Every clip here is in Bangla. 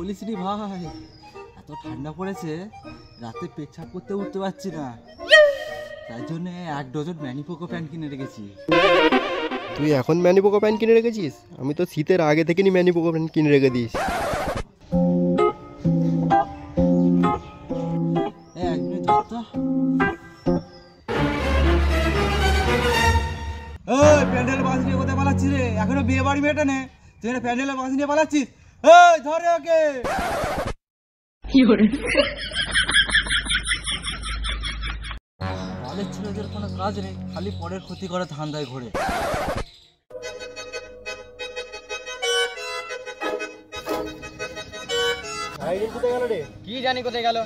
বলিসনি ভাই, এত ঠান্ডা পড়েছে রাতে পেচ্ছাপ করতে উঠতে পারছি না, তাই জন্য 1 ডজন ম্যানিপোকো প্যান্ট কিনে রেখেছি। তুই এখন ম্যানিপোকো প্যান্ট কিনে রেখেছিস? আমি তো শীতের আগে থেকে ম্যানিপোকো প্যান্ট কিনে রেখে দিস। প্যান্ডেল বাস নিয়ে কোথায় পালাচ্ছিস রে? এখনো বিয়ে বাড়ি মেয়েটা নে, তুই প্যান্ডেলের বাস নিয়ে পালাচ্ছিস? ধরে ওকে। আমাদের ছেলেদের কোনো কাজ নেই, খালি পরের ক্ষতি করে ধান্দায় ঘোরে। কোথায় গেল রে? কি জানি কোথায় গেল।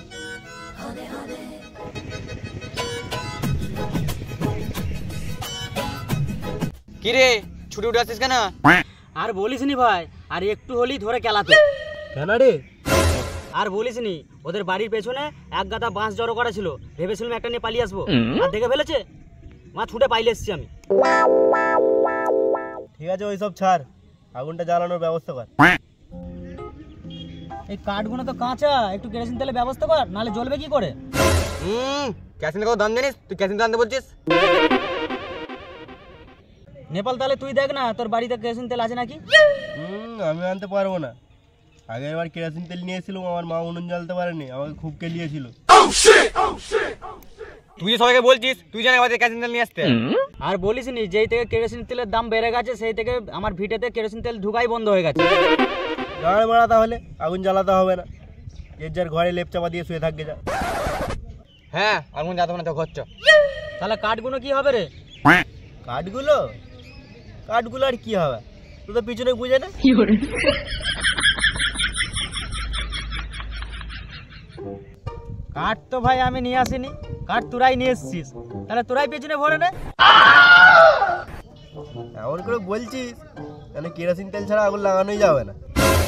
কি রে ছুটি উঠে আসছিস কেন? আর বলিসনি ভাই, আর একটু হলেই ধরে কেলাতো। কেন রে? আর বলিসনি, ওদের বাড়ির পেছনে এক গাদা বাঁশ জড়ো করা ছিল, ভেবেছিলাম একটা নিয়ে পালিয়ে আসবো, আর দেখে ফেলেছে মা, ছুটে পাইলে এসছি আমি। ঠিক আছে ওইসব ছাড়, আগুনটা জ্বালানোর ব্যবস্থা কর। এই কাঠগুলো তো কাঁচা, একটু কেরোসিন তেলের ব্যবস্থা কর, নাহলে জ্বলবে কি করে? কেরোসিনের কত দাম জানিস? তুই কেরোসিন আনতে বলছিস? নেপাল, তাহলে তুই দেখ না তোর বাড়িতে কেরোসিন তেল আছে নাকি। আমি আনতে পারবো না, আগের বার কেরোসিন তেল নিয়েছিলাম, আমার মা উনুন জ্বালতে পারেনি, আমাকে খুব কেলিয়েছিল। তুই যে সবাইকে বলছিস তুই জানি আমাদের কেরোসিন তেল নিয়ে আসতে। আর বলিসনি, যেই থেকে কেরোসিন তেলের দাম বেড়ে গেছে সেই থেকে আমার ভিটেতে কেরোসিন তেল ঢুকাই বন্ধ হয়ে গেছে। গাড়ি মারা, তাহলে আগুন জ্বালাতে হবে না, এর যার ঘরে লেপ চাপা দিয়ে শুয়ে থাকবে যা। হ্যাঁ আগুন জ্বালাতে হবে না তো ঘরছ। তাহলে কাঠগুলো কি হবে রে? কাঠগুলো কাঠগুলো আর কি হবে, তুই তো পিছনে বুঝে না। কাঠ তো ভাই আমি নিয়ে আসিনি, কাঠ তোরাই নিয়ে এসছিস, তাহলে তোরাই পেছনে ভরে নে। এমন করে বলছিস তাহলে কেরোসিন তেল ছাড়া আগুন লাগানোই যাবে না।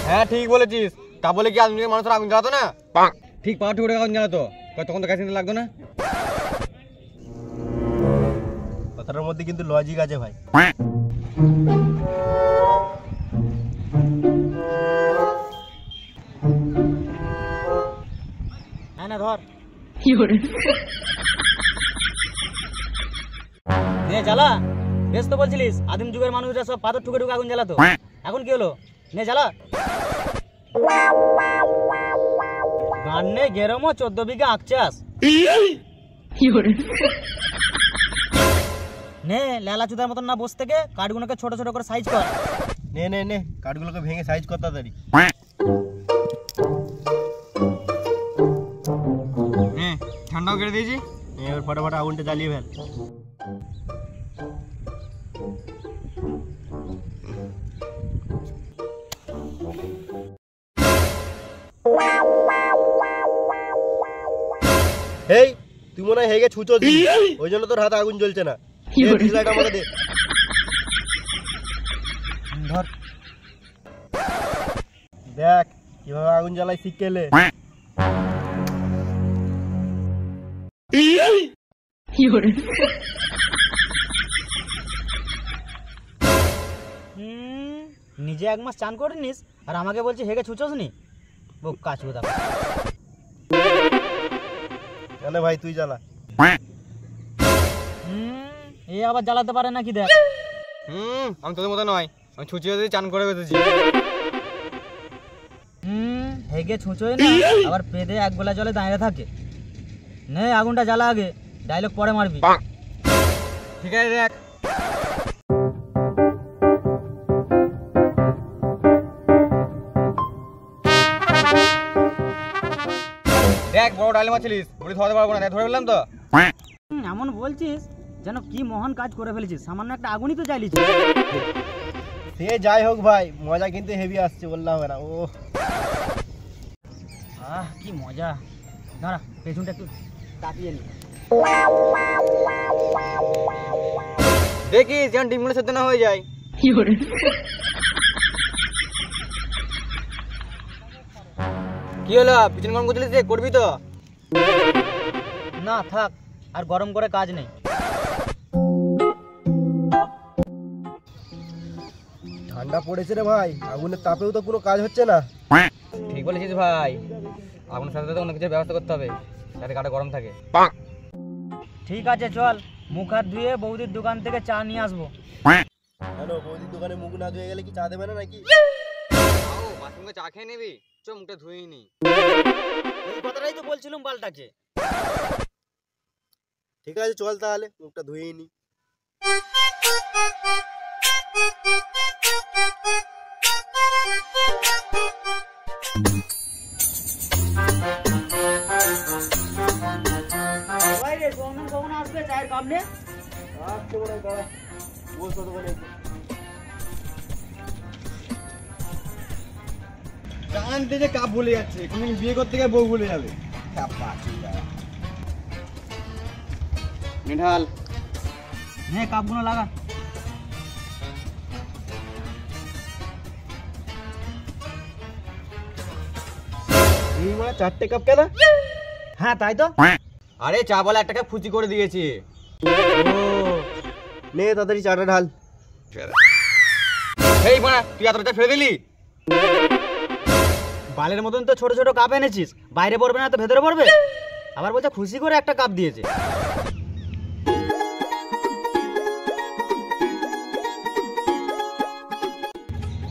হ্যাঁ ঠিক বলেছিস, তা বলে কি আগুন মানুষের আগুন জ্বালাতো না? ঠিক পাওয়া উঠে আগুন জ্বালাতো, তখন তো কেরোসিন তেল লাগতো না। কথাটার মধ্যে কিন্তু লজিক আছে ভাই। হ্যাঁ না ধর নে জ্বালা। বেশ তো বলছিলিস আদিম যুগের মানুষরা সব পাথর ঠুকে ঠুকে আগুন জ্বালাতো, এখন কি হলো? নে জ্বালা। গান নে গেরমো 14 বিঘা আখ চাষ। নে লেলা চুদার মতন না বস থেকে কাঠগুলোকে ছোট ছোট করে সাইজ কর। নে নে নে কাঠগুলোকে ভেঙে সাইজ কর তাড়াতাড়ি। ঠান্ডাও কেটে দিয়েছি, এবার ফটাফট আগুনটা জ্বালিয়ে ফেল। এই তুই মনে হয় হেগে ছুঁচো দিস, ওই জন্য তোর হাতে আগুন জ্বলছে না। আমাকে দে। ধর দেখ কিভাবে আগুন জ্বালাই শিখলে। নিজে 1 মাস চান করে নিস আর আমাকে বলছি হেগে ছুচোস নি, বোকা চোদা। কেন ভাই তুই জ্বালা। এ আবার জ্বালাতে পারে নাকি দেখ। আমি তোদের মতো নয়, আমি ছুচিয়ে দিয়ে চান করে বেঁধেছি। হেগে ছুঁচোয় না, আবার পেদে 1 বেলা জলে দাঁড়িয়ে থাকে। নে আগুনটা জ্বালা আগে, ডায়লগ পরে মারবি। ঠিক আছে দেখ। দেখ বড় ডালি মাছিলিস মুড়ি ধরতে পারবো না, ধরে ফেললাম তো। এমন বলছিস যেন কি মহান কাজ করে ফেলেছিস, সামান্য একটা আগুনই তো জ্বালিয়েছিস। সে যাই হোক ভাই, মজা কিন্তু হেভি আসছে, বললাম হবে না। ও কি মজা। দাঁড়া পেছনটা একটু তাকিয়ে নি। দেখিস যেন ডিমগুলো সেদ্ধ না হয়ে যায়। কি হলো পিছন গরম করছিলিস যে, করবি তো? না থাক, আর গরম করে কাজ নেই। ঠান্ডা পড়েছে রে ভাই, আগুনের তাপেও তো কোনো কাজ হচ্ছে না। ঠিক বলেছিস ভাই, আগুনের সাথে সাথে অন্য কিছু ব্যবস্থা করতে হবে যাতে গাটা গরম থাকে। ঠিক আছে চল, মুখ হাত ধুয়ে বৌদির দোকান থেকে চা নিয়ে আসবো। কেন বৌদির দোকানে মুখ না ধুয়ে গেলে কি চা দেবে না নাকি? বাথরুমে চা খেয়ে নিবি, চ মুখটা ধুয়ে নি। এই কথাটাই তো বলছিলাম পাল্টাকে। ঠিক আছে চল তাহলে মুখটা ধুয়েই নি। কখন আসবে চায়ের কাপ নে? জানতে যে কাপ ভুলে যাচ্ছে, তুমি বিয়ে করতে গিয়ে বউ ভুলে যাবে। মিঠাল নে কাপগুলো লাগা। এই মানে 4টে কাপ কেন? হ্যাঁ তাই তো। আরে চা বলে একটা কাপ ফুচি করে দিয়েছি। নে তাড়াতাড়ি চাটা ঢাল। এই বাড়া তুই এতটা ফেলে দিলি? বালের মতন তো ছোট ছোট কাপ এনেছিস, বাইরে পড়বে না তো ভেতরে পড়বে। আবার বলছে খুশি করে একটা কাপ দিয়েছে।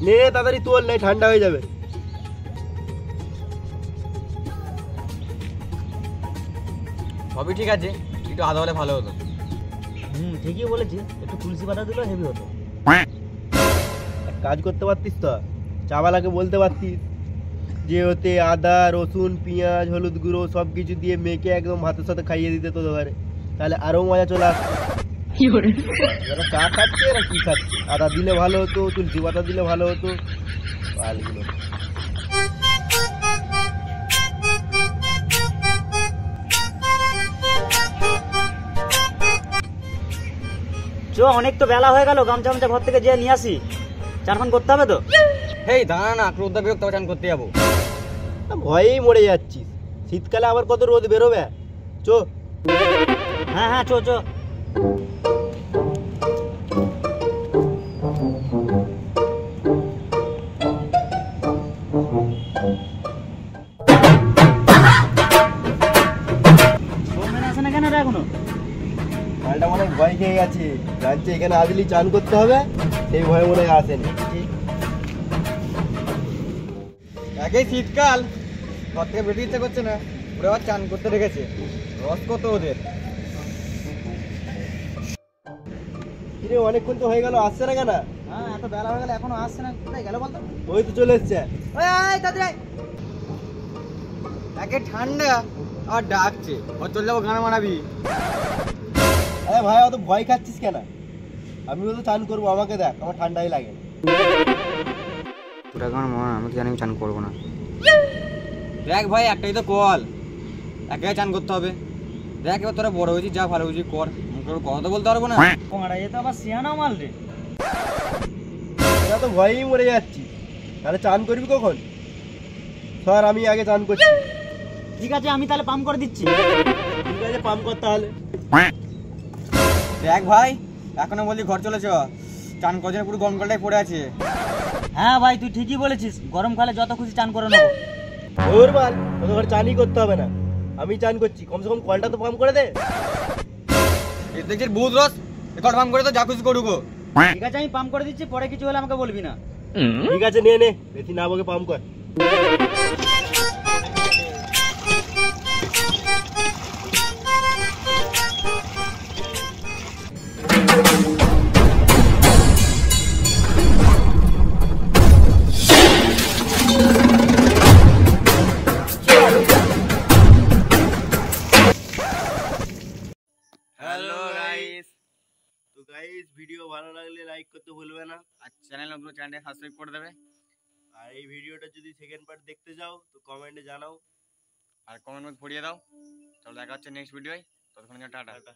নে তাড়াতাড়ি তোল, নাই ঠান্ডা হয়ে যাবে। সবই ঠিক আছে, একটু আদা হলে ভালো হতো। ঠিকই বলেছিস, একটু তুলসী পাতা দিলেও হেভি হতো। এক কাজ করতে পারতিস তো, চাওয়ালাকে বলতে পারতিস যে ওতে আদা রসুন পেঁয়াজ হলুদ গুঁড়ো সব কিছু দিয়ে মেখে একদম ভাতের সাথে খাইয়ে দিতে তো ঘরে, তাহলে আরো মজা চলে আসতো। এরা চা খাচ্ছে এরা কি খাচ্ছে, আদা দিলে ভালো হতো, তুলসী পাতা দিলে ভালো হতো। বালগুলো চ অনেক তো বেলা হয়ে গেল, গামছা গামছা ঘর থেকে যেয়ে নিয়ে আসি, চান ফান করতে হবে তো। হেই দাঁড়া না, রোদটা বিরক্ত চান করতে যাবো। ভয়েই মরে যাচ্ছিস, শীতকালে আবার কত রোদ বেরোবে। চো। হ্যাঁ হ্যাঁ চ চ। আসে না কেন রে এখনো? মালটা মনে হয় ভয় খেয়ে গেছে, জানছে এখানে আসলি চান করতে হবে, সেই ভয়ে মনে হয় আসেনি। একই শীতকাল, ঘর থেকে বেরিয়ে ইচ্ছা করছে না, ওরা আবার চান করতে রেখেছে। রস কত ওদের। কিরে অনেকক্ষণ তো হয়ে গেল, আসছে না কেন? হ্যাঁ এত বেলা হয়ে গেল এখনো আসছে না, কোথায় গেল বলতো? ওই তো চলে এসছে। ওই তাড়াতাড়ি আয়। একে ঠান্ডা আর ডাকছে, ওর চলে যাবো গান মারাবি। আরে ভাই অত ভয় খাচ্ছিস কেন? আমি তো চান করবো, আমাকে দেখ, আমার ঠান্ডাই লাগে। তোরা গান মারা, আমি তো জানি আমি চান করবো না। দেখ ভাই একটাই তো কল, একাই চান করতে হবে। দেখ এবার তোরা বড় হয়েছিস, যা ভালো হয়েছিস কর, মুখে কথা তো বলতে পারবো না। কোঁড়া এ তো আবার সিয়ানা মাল রে। তোরা তো ভয়েই মরে যাচ্ছিস, তাহলে চান করবি কখন? স্যার আমি আগে চান করছি। ঠিক আছে আমি তাহলে পাম্প করে দিচ্ছি। ঠিক আছে পাম্প কর তাহলে। দেখ ভাই এখনো বললি ঘর চলেছ, চান করার পুরো গরম জলটাই পড়ে আছে। হ্যাঁ ভাই তুই ঠিকই বলেছিস, গরমকালে যত খুশি চান করে নেবো। ওর বাল, তোকে ঘরে চানই করতে হবে না, আমি চান করছি, কমসে কম কলটা তো পাম্প করে দে। এর দেখছিস বহুত রস, একট ভাম করে তো যা খুশি করুক। ঠিক আছে আমি পাম্প করে দিচ্ছি, পরে কিছু হলে আমাকে বলবি না। ঠিক আছে নে নে, বেশি না বকে পাম্প কর। গাইস ভিডিও ভালো লাগলে লাইক করতে ভুলবে না। আর চ্যানেল নতুন চ্যানেলটা সাবস্ক্রাইব করে দেবে। আর এই ভিডিওটা যদি সেকেন্ড পার্ট দেখতে যাও তো কমেন্টে জানাও। আর কমেন্ট মধ্যে পড়িয়ে দাও। চলো দেখা হচ্ছে নেক্সট ভিডিওয়, ততক্ষণ টাটা। টাটা।